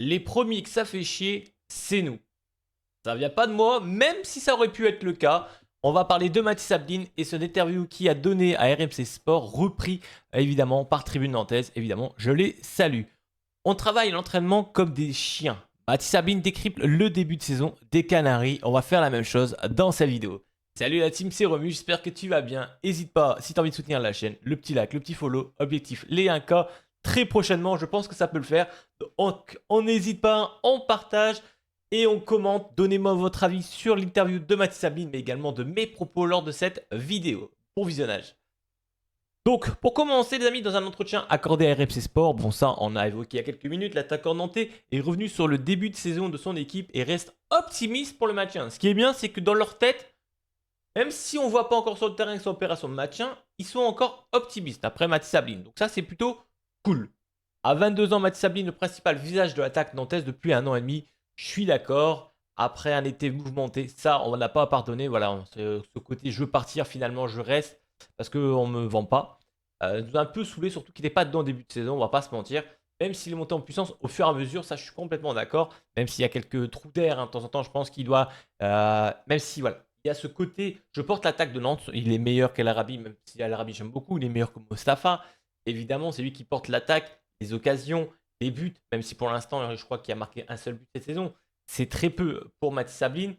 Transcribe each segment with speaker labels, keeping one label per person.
Speaker 1: Les premiers que ça fait chier, c'est nous. Ça vient pas de moi, même si ça aurait pu être le cas. On va parler de Mathis Abdine et son interview qui a donné à RMC Sport, repris évidemment par Tribune Nantaise. Évidemment, je les salue. On travaille l'entraînement comme des chiens. Mathis Abdine décrypte le début de saison des Canaries. On va faire la même chose dans cette vidéo. Salut la team, c'est Romu, j'espère que tu vas bien. N'hésite pas, si tu as envie de soutenir la chaîne, le petit like, le petit follow, objectif les 1K. Très prochainement, je pense que ça peut le faire. Donc, on n'hésite pas, on partage et on commente. Donnez-moi votre avis sur l'interview de Mathis Abdine, mais également de mes propos lors de cette vidéo. Bon visionnage. Donc, pour commencer, les amis, dans un entretien accordé à RMC Sport, bon, ça, on a évoqué il y a quelques minutes, l'attaquant nantais est revenu sur le début de saison de son équipe et reste optimiste pour le maintien. Ce qui est bien, c'est que dans leur tête, même si on ne voit pas encore sur le terrain que c'est opération de maintien, ils sont encore optimistes après Mathis Abdine. Donc ça, c'est plutôt cool. À 22 ans, Mathis Abdine, le principal visage de l'attaque nantaise depuis 1 an et demi. Je suis d'accord. Après un été mouvementé, ça, on n'a pas à pardonner. Voilà, ce côté je veux partir, finalement, je reste parce qu'on ne me vend pas. Nous a un peu saoulé, surtout qu'il n'était pas dedans au début de saison, on va pas se mentir. Même s'il est monté en puissance au fur et à mesure, ça je suis complètement d'accord. Même s'il y a quelques trous d'air de temps en temps, je pense qu'il doit. Même si voilà, il y a ce côté, je porte l'attaque de Nantes, il est meilleur qu'El Arabi, même si El Arabi j'aime beaucoup, il est meilleur que Mostafa. Évidemment, c'est lui qui porte l'attaque, les occasions, les buts, même si pour l'instant, je crois qu'il a marqué un seul but cette saison. C'est très peu pour Mathis Sabline.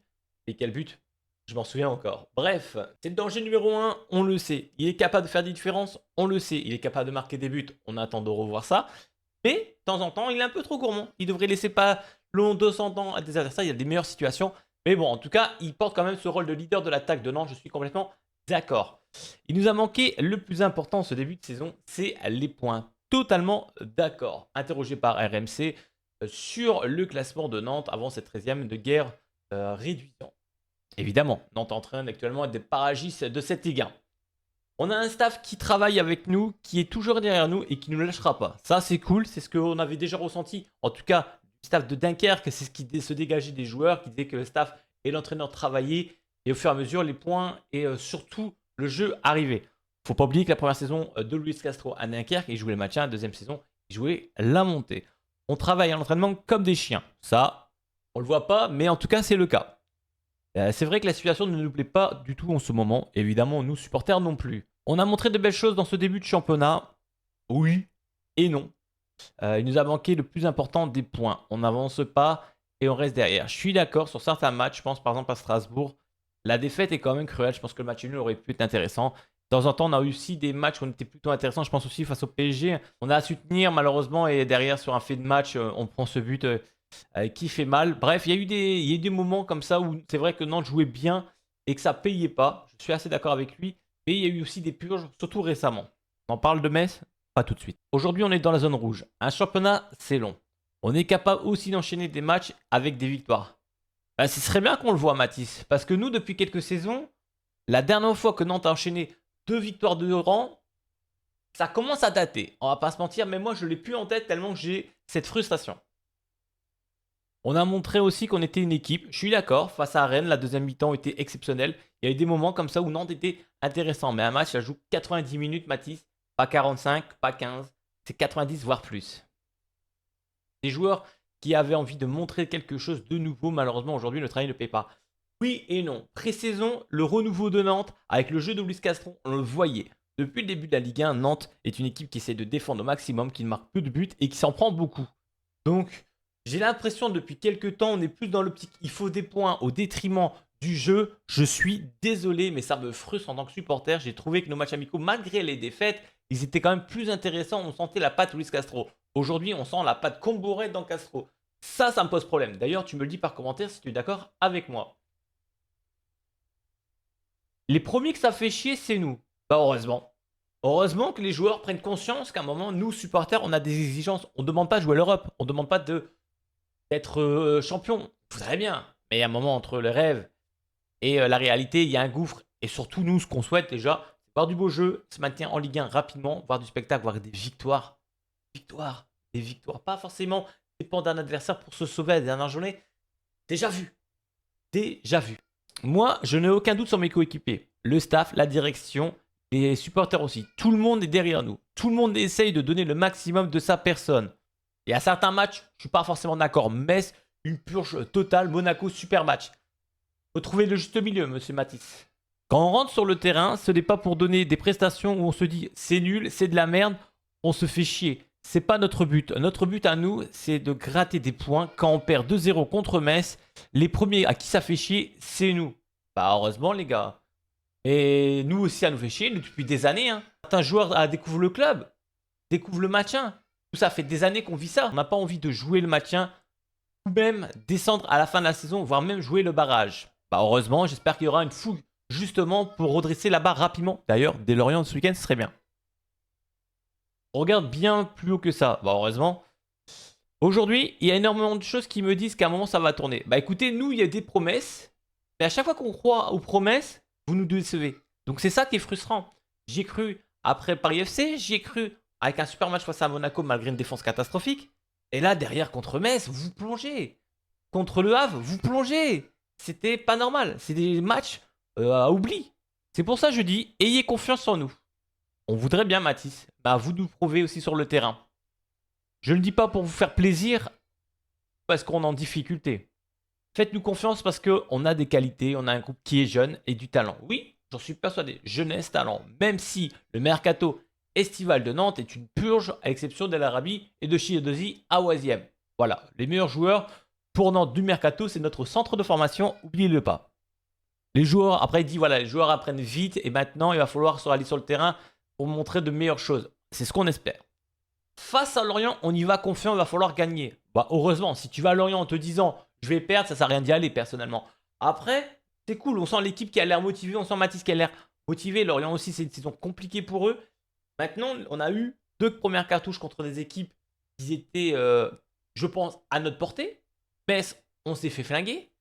Speaker 1: Et quel but? Je m'en souviens encore. Bref, c'est le danger numéro 1, on le sait. Il est capable de faire des différences, on le sait. Il est capable de marquer des buts, on attend de revoir ça. Mais, de temps en temps, il est un peu trop gourmand. Il devrait laisser pas long 200 ans à des adversaires, il y a des meilleures situations. Mais bon, en tout cas, il porte quand même ce rôle de leader de l'attaque de Nantes, je suis complètement d'accord. Il nous a manqué le plus important ce début de saison, c'est les points. Totalement d'accord. Interrogé par RMC sur le classement de Nantes avant cette 13e de guerre réduisant. Évidemment, Nantes entraîne actuellement des paragistes de cette Ligue 1. On a un staff qui travaille avec nous, qui est toujours derrière nous et qui ne nous lâchera pas. Ça, c'est cool, c'est ce qu'on avait déjà ressenti. En tout cas, du staff de Dunkerque, c'est ce qui se dégageait des joueurs, qui disait que le staff et l'entraîneur travaillaient et au fur et à mesure, les points et surtout le jeu arrivaient. Faut pas oublier que la première saison de Luis Castro à Dunkerque, il jouait le maintien, la deuxième saison, il jouait la montée. On travaille à l'entraînement comme des chiens. Ça, on le voit pas, mais en tout cas, c'est le cas. C'est vrai que la situation ne nous plaît pas du tout en ce moment. Évidemment, nous supporters non plus. On a montré de belles choses dans ce début de championnat. Oui et non. Il nous a manqué le plus important des points. On n'avance pas et on reste derrière. Je suis d'accord sur certains matchs. Je pense par exemple à Strasbourg. La défaite est quand même cruelle. Je pense que le match nul aurait pu être intéressant. De temps en temps, on a eu aussi des matchs où on était plutôt intéressants. Je pense aussi face au PSG. On a à su tenir malheureusement et derrière sur un fait de match, on prend ce but qui fait mal. Bref, il y a eu des moments comme ça où c'est vrai que Nantes jouait bien et que ça payait pas. Je suis assez d'accord avec lui. Mais il y a eu aussi des purges, surtout récemment. On en parle de Metz, pas tout de suite. Aujourd'hui, on est dans la zone rouge. Un championnat, c'est long. On est capable aussi d'enchaîner des matchs avec des victoires. Ben, ce serait bien qu'on le voit, Mathis. Parce que nous, depuis quelques saisons, la dernière fois que Nantes a enchaîné 2 victoires de rang, ça commence à dater. On va pas se mentir, mais moi, je l'ai plus en tête tellement que j'ai cette frustration. On a montré aussi qu'on était une équipe. Je suis d'accord, face à Rennes, la deuxième mi-temps était exceptionnelle. Il y a eu des moments comme ça où Nantes était intéressant. Mais un match, ça joue 90 minutes, Mathis. Pas 45, pas 15. C'est 90, voire plus. Des joueurs qui avaient envie de montrer quelque chose de nouveau. Malheureusement, aujourd'hui, le travail ne paye pas. Oui et non. Pré-saison, le renouveau de Nantes, avec le jeu de Luis Castro, on le voyait. Depuis le début de la Ligue 1, Nantes est une équipe qui essaie de défendre au maximum, qui ne marque peu de buts et qui s'en prend beaucoup. Donc, j'ai l'impression depuis quelques temps, on est plus dans l'optique il faut des points au détriment du jeu. Je suis désolé, mais ça me frustre en tant que supporter. J'ai trouvé que nos matchs amicaux, malgré les défaites, ils étaient quand même plus intéressants. On sentait la patte Luis Castro. Aujourd'hui, on sent la patte Comboré dans Castro. Ça me pose problème. D'ailleurs, tu me le dis par commentaire si tu es d'accord avec moi. Les premiers que ça fait chier, c'est nous. Bah heureusement. Heureusement que les joueurs prennent conscience qu'à un moment, nous, supporters, on a des exigences. On ne demande pas de jouer à l'Europe. On ne demande pas d'être champion. Il faudrait bien. Mais il y a un moment entre le rêve et la réalité, il y a un gouffre. Et surtout, nous, ce qu'on souhaite déjà, c'est voir du beau jeu, se maintenir en Ligue 1 rapidement, voir du spectacle, voir des victoires. Victoires. Des victoires. Pas forcément dépendre d'un adversaire pour se sauver à la dernière journée. Déjà vu. Déjà vu. Moi, je n'ai aucun doute sur mes coéquipiers. Le staff, la direction, les supporters aussi. Tout le monde est derrière nous. Tout le monde essaye de donner le maximum de sa personne. Il y a certains matchs, je ne suis pas forcément d'accord. Metz, une purge totale. Monaco, super match. Faut trouver le juste milieu, monsieur Matisse. Quand on rentre sur le terrain, ce n'est pas pour donner des prestations où on se dit c'est nul, c'est de la merde, on se fait chier. C'est pas notre but. Notre but à nous, c'est de gratter des points. Quand on perd 2-0 contre Metz, les premiers à qui ça fait chier, c'est nous. Bah heureusement les gars. Et nous aussi, ça nous fait chier depuis des années. Hein. Certains joueurs découvrent le club, découvrent le maintien. Tout ça fait des années qu'on vit ça. On n'a pas envie de jouer le maintien ou même descendre à la fin de la saison, voire même jouer le barrage. Bah heureusement, j'espère qu'il y aura une fougue justement pour redresser la barre rapidement. D'ailleurs, dès Lorient ce week-end, ce serait bien. On regarde bien plus haut que ça. Bah heureusement. Aujourd'hui, il y a énormément de choses qui me disent qu'à un moment ça va tourner. Bah écoutez, nous, il y a des promesses. Mais à chaque fois qu'on croit aux promesses, vous nous décevez. Donc c'est ça qui est frustrant. J'y ai cru après Paris FC, j'y ai cru avec un super match face à Monaco malgré une défense catastrophique. Et là, derrière contre Metz, vous plongez. Contre Le Havre, vous plongez. C'était pas normal. C'est des matchs à oubli. C'est pour ça que je dis, ayez confiance en nous. On voudrait bien, Mathis. Bah, vous nous prouvez aussi sur le terrain. Je ne le dis pas pour vous faire plaisir, parce qu'on est en difficulté. Faites-nous confiance parce qu'on a des qualités, on a un groupe qui est jeune et du talent. Oui, j'en suis persuadé. Jeunesse, talent. Même si le mercato estival de Nantes est une purge, à l'exception d'El Arabi et de Chiedozi à Oisiem. Voilà, les meilleurs joueurs pour Nantes du mercato, c'est notre centre de formation, oubliez-le pas. Les joueurs, après il dit voilà, les joueurs apprennent vite et maintenant il va falloir se rallier sur le terrain pour montrer de meilleures choses. C'est ce qu'on espère. Face à Lorient, on y va confiant, il va falloir gagner. Bah heureusement, si tu vas à Lorient en te disant je vais perdre, ça sert à rien d'y aller personnellement. Après, c'est cool, on sent l'équipe qui a l'air motivée, on sent Mathis qui a l'air motivé. Lorient aussi, c'est une saison compliquée pour eux. Maintenant, on a eu 2 premières cartouches contre des équipes qui étaient, je pense, à notre portée. Metz, on s'est fait flinguer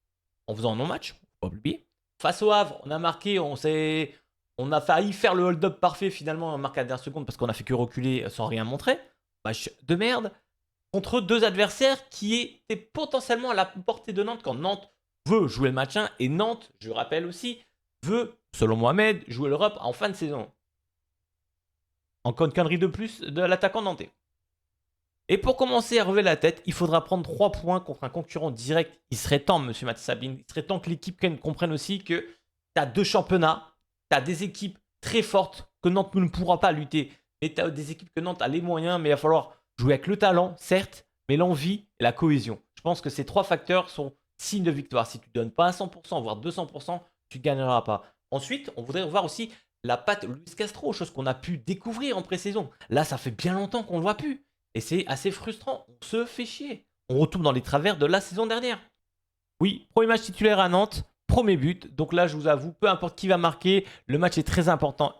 Speaker 1: en faisant un non-match, faut pas oublier. Face au Havre, on a marqué, on a failli faire le hold-up parfait finalement, on marque à la dernière seconde parce qu'on a fait que reculer sans rien montrer. Match de merde. Contre 2 adversaires qui étaient potentiellement à la portée de Nantes quand Nantes veut jouer le maintien et Nantes, je rappelle aussi, veut, selon Mohamed, jouer l'Europe en fin de saison. Encore une connerie de plus de l'attaquant nantais. Et pour commencer à relever la tête, il faudra prendre 3 points contre un concurrent direct. Il serait temps, monsieur Mathis Sabine, il serait temps que l'équipe comprenne aussi que tu as 2 championnats, tu as des équipes très fortes que Nantes ne pourra pas lutter. Et tu as des équipes que Nantes a les moyens, mais il va falloir jouer avec le talent, certes, mais l'envie et la cohésion. Je pense que ces 3 facteurs sont signes de victoire. Si tu ne donnes pas à 100%, voire 200%, tu ne gagneras pas. Ensuite, on voudrait voir aussi la patte Luis Castro, chose qu'on a pu découvrir en pré-saison. Là, ça fait bien longtemps qu'on ne le voit plus. Et c'est assez frustrant. On se fait chier. On retombe dans les travers de la saison dernière. Oui, premier match titulaire à Nantes, premier but. Donc là, je vous avoue, peu importe qui va marquer, le match est très important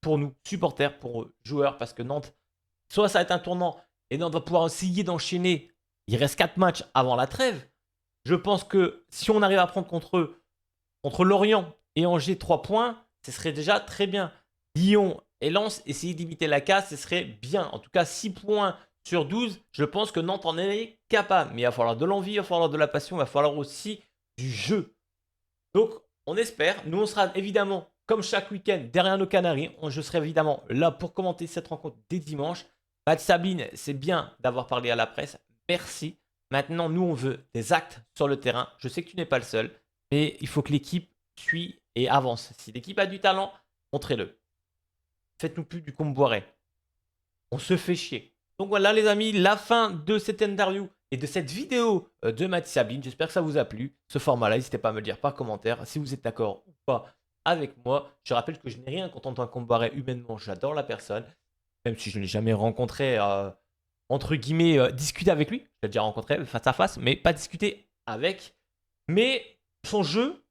Speaker 1: pour nous, supporters, pour eux, joueurs, parce que Nantes, soit ça va être un tournant et Nantes va pouvoir essayer d'enchaîner. Il reste 4 matchs avant la trêve. Je pense que si on arrive à prendre contre eux, contre Lorient et Angers 3 points, ce serait déjà très bien. Lyon et Lens, essayer d'imiter la casse, ce serait bien. En tout cas, 6 points sur 12, je pense que Nantes en est capable. Mais il va falloir de l'envie, il va falloir de la passion, il va falloir aussi du jeu. Donc, on espère. Nous, on sera évidemment, comme chaque week-end, derrière nos Canaries. Je serai évidemment là pour commenter cette rencontre dès dimanche. Mathis Sabine, c'est bien d'avoir parlé à la presse. Merci. Maintenant, nous, on veut des actes sur le terrain. Je sais que tu n'es pas le seul, mais il faut que l'équipe suit et avance. Si l'équipe a du talent, montrez-le. Faites-nous plus du Comboiré. On se fait chier. Donc voilà les amis, la fin de cette interview et de cette vidéo de Mathis Sabine. J'espère que ça vous a plu. Ce format-là, n'hésitez pas à me le dire par commentaire si vous êtes d'accord ou pas avec moi. Je rappelle que je n'ai rien contre Antoine Comboiré humainement. J'adore la personne. Même si je ne l'ai jamais rencontré, entre guillemets, discuter avec lui. Je l'ai déjà rencontré face à face, mais pas discuter avec. Mais son jeu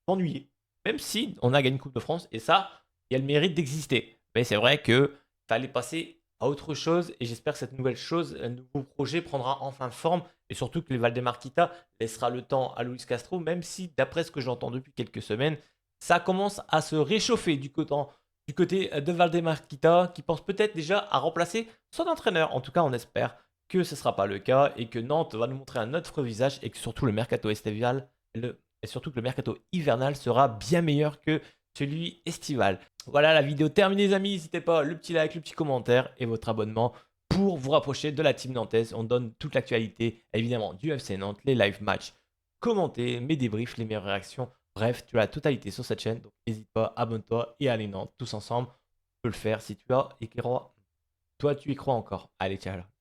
Speaker 1: m'ennuyait. Même si on a gagné une Coupe de France et ça, il y a le mérite d'exister. Mais c'est vrai qu'il fallait passer à autre chose et j'espère que cette nouvelle chose, un nouveau projet prendra enfin forme et surtout que les Valdemarquita laissera le temps à Luis Castro, même si d'après ce que j'entends depuis quelques semaines, ça commence à se réchauffer du côté de Valdemarquita qui pense peut-être déjà à remplacer son entraîneur. En tout cas, on espère que ce ne sera pas le cas et que Nantes va nous montrer un autre visage et que surtout le mercato estival, et surtout que le mercato hivernal sera bien meilleur que celui estival. Voilà la vidéo terminée les amis, n'hésitez pas le petit like, le petit commentaire et votre abonnement pour vous rapprocher de la team nantaise. On donne toute l'actualité, évidemment, du FC Nantes, les live matchs commentés, mes débriefs, les meilleures réactions. Bref, tu as la totalité sur cette chaîne. Donc n'hésite pas, abonne-toi et allez Nantes tous ensemble. Tu peux le faire si tu as et crois. Toi, tu y crois encore. Allez, ciao.